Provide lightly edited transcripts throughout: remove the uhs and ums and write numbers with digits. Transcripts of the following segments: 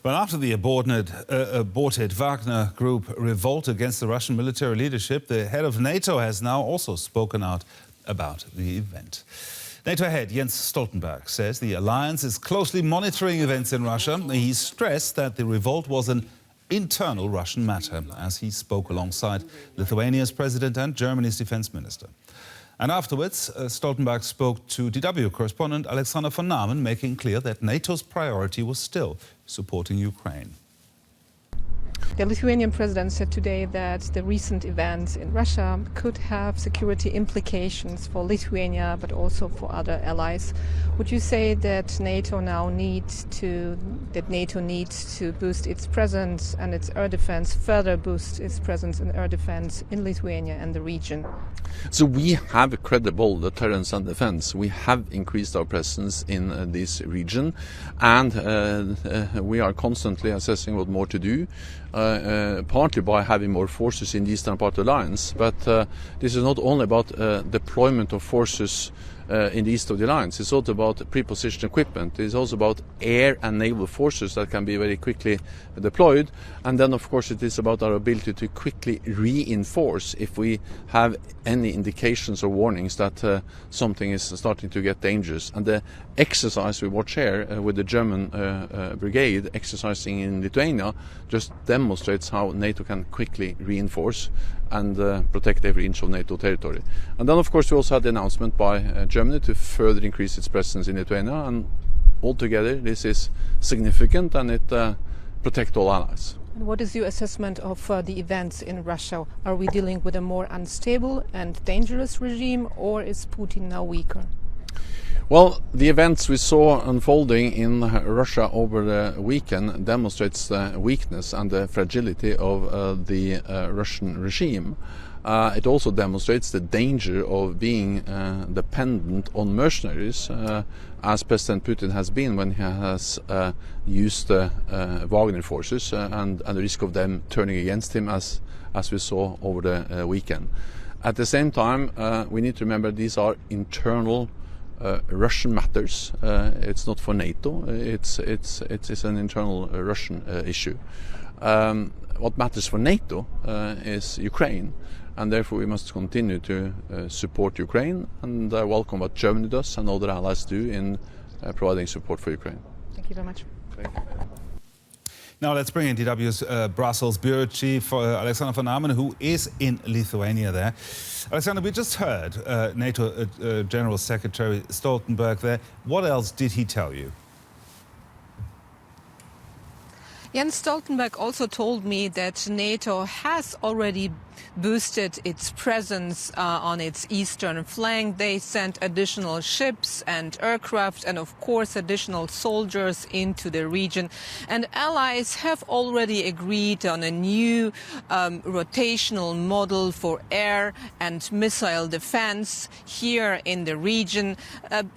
Well, after the aborted Wagner group revolt against the Russian military leadership, the head of NATO has now also spoken out about the event. NATO head Jens Stoltenberg says the alliance is closely monitoring events in Russia. He stressed that the revolt was an internal Russian matter, as he spoke alongside Lithuania's president and Germany's defense minister. And afterwards, Stoltenberg spoke to DW correspondent Alexandra von Nahmen, making clear that NATO's priority was still supporting Ukraine. The Lithuanian president said today that the recent events in Russia could have security implications for Lithuania, but also for other allies. Would you say that NATO needs to boost its presence and its air defense, further boost its presence in air defense in Lithuania and the region? So we have a credible deterrence and defense. We have increased our presence in this region, and we are constantly assessing what more to do. Partly by having more forces in the eastern part of the alliance, but this is not only about deployment of forces in the east of the alliance. It's also about pre-positioned equipment. It's also about air and naval forces that can be very quickly deployed. And then, of course, it is about our ability to quickly reinforce if we have any indications or warnings that something is starting to get dangerous. And the exercise we watch here with the German brigade exercising in Lithuania just demonstrates how NATO can quickly reinforce and protect every inch of NATO territory. And then, of course, we also had the announcement by Germany to further increase its presence in Lithuania, and altogether this is significant, and it protects all allies. And what is your assessment of the events in Russia? Are we dealing with a more unstable and dangerous regime, or is Putin now weaker? Well, the events we saw unfolding in Russia over the weekend demonstrates the weakness and the fragility of the Russian regime. It also demonstrates the danger of being dependent on mercenaries, as President Putin has been when he has used Wagner forces and the risk of them turning against him, as we saw over the weekend. At the same time, we need to remember these are internal Russian matters. It's not for NATO. It's an internal Russian issue. What matters for NATO is Ukraine, and therefore we must continue to support Ukraine, and welcome what Germany does and other allies do in providing support for Ukraine. Thank you very much. Thank you. Now let's bring in DW's Brussels bureau chief Alexandra von Nahmen, who is in Lithuania there. Alexandra, we just heard NATO General Secretary Stoltenberg there. What else did he tell you? Jens Stoltenberg also told me that NATO has already boosted its presence on its eastern flank. They sent additional ships and aircraft and, of course, additional soldiers into the region. And allies have already agreed on a new rotational model for air and missile defense here in the region.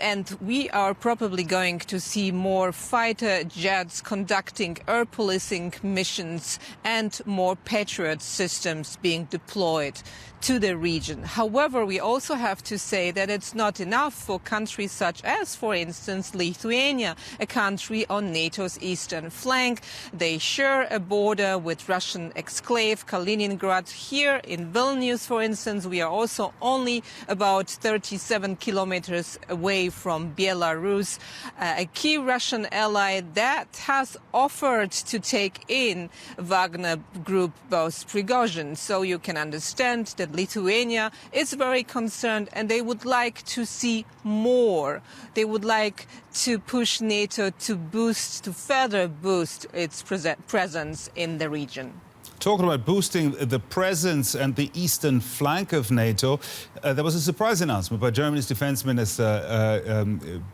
And we are probably going to see more fighter jets conducting air policing missions and more Patriot systems being deployed to the region. However, we also have to say that it's not enough for countries such as, for instance, Lithuania, a country on NATO's eastern flank. They share a border with Russian exclave Kaliningrad. Here in Vilnius, for instance, we are also only about 37 kilometers away from Belarus, a key Russian ally that has offered to take in Wagner Group boss Prigozhin. So you can understand that Lithuania is very concerned, and they would like to see more. They would like to push NATO to further boost its presence in the region. Talking about boosting the presence and the eastern flank of NATO, there was a surprise announcement by Germany's defense minister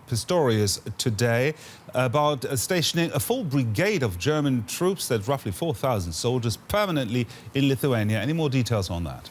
Pistorius today about stationing a full brigade of German troops, that's roughly 4,000 soldiers, permanently in Lithuania. Any more details on that?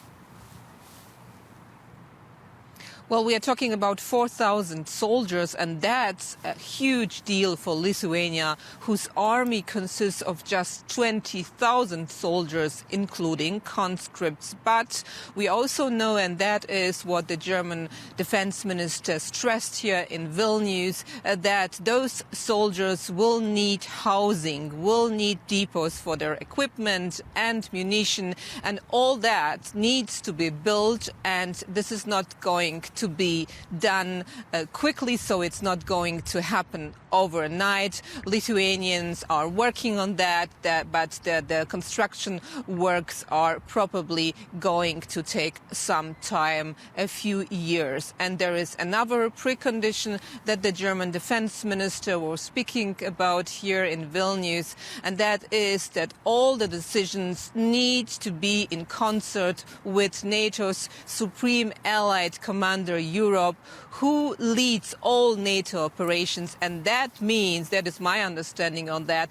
Well, we are talking about 4,000 soldiers, and that's a huge deal for Lithuania, whose army consists of just 20,000 soldiers, including conscripts. But we also know, and that is what the German defense minister stressed here in Vilnius, that those soldiers will need housing, will need depots for their equipment and munition, and all that needs to be built, and this is not going to be done quickly, so it's not going to happen overnight. Lithuanians are working on that, but the construction works are probably going to take some time, a few years. And there is another precondition that the German defense minister was speaking about here in Vilnius, and that is that all the decisions need to be in concert with NATO's supreme allied commander Europe, who leads all NATO operations. And that means, that is my understanding on that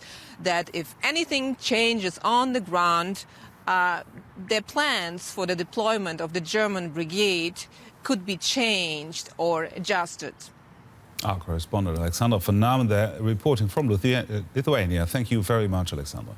if anything changes on the ground, their plans for the deployment of the German brigade could be changed or adjusted. Our correspondent Alexandra von Nahmen there, reporting from Lithuania. Thank you very much, Alexandra.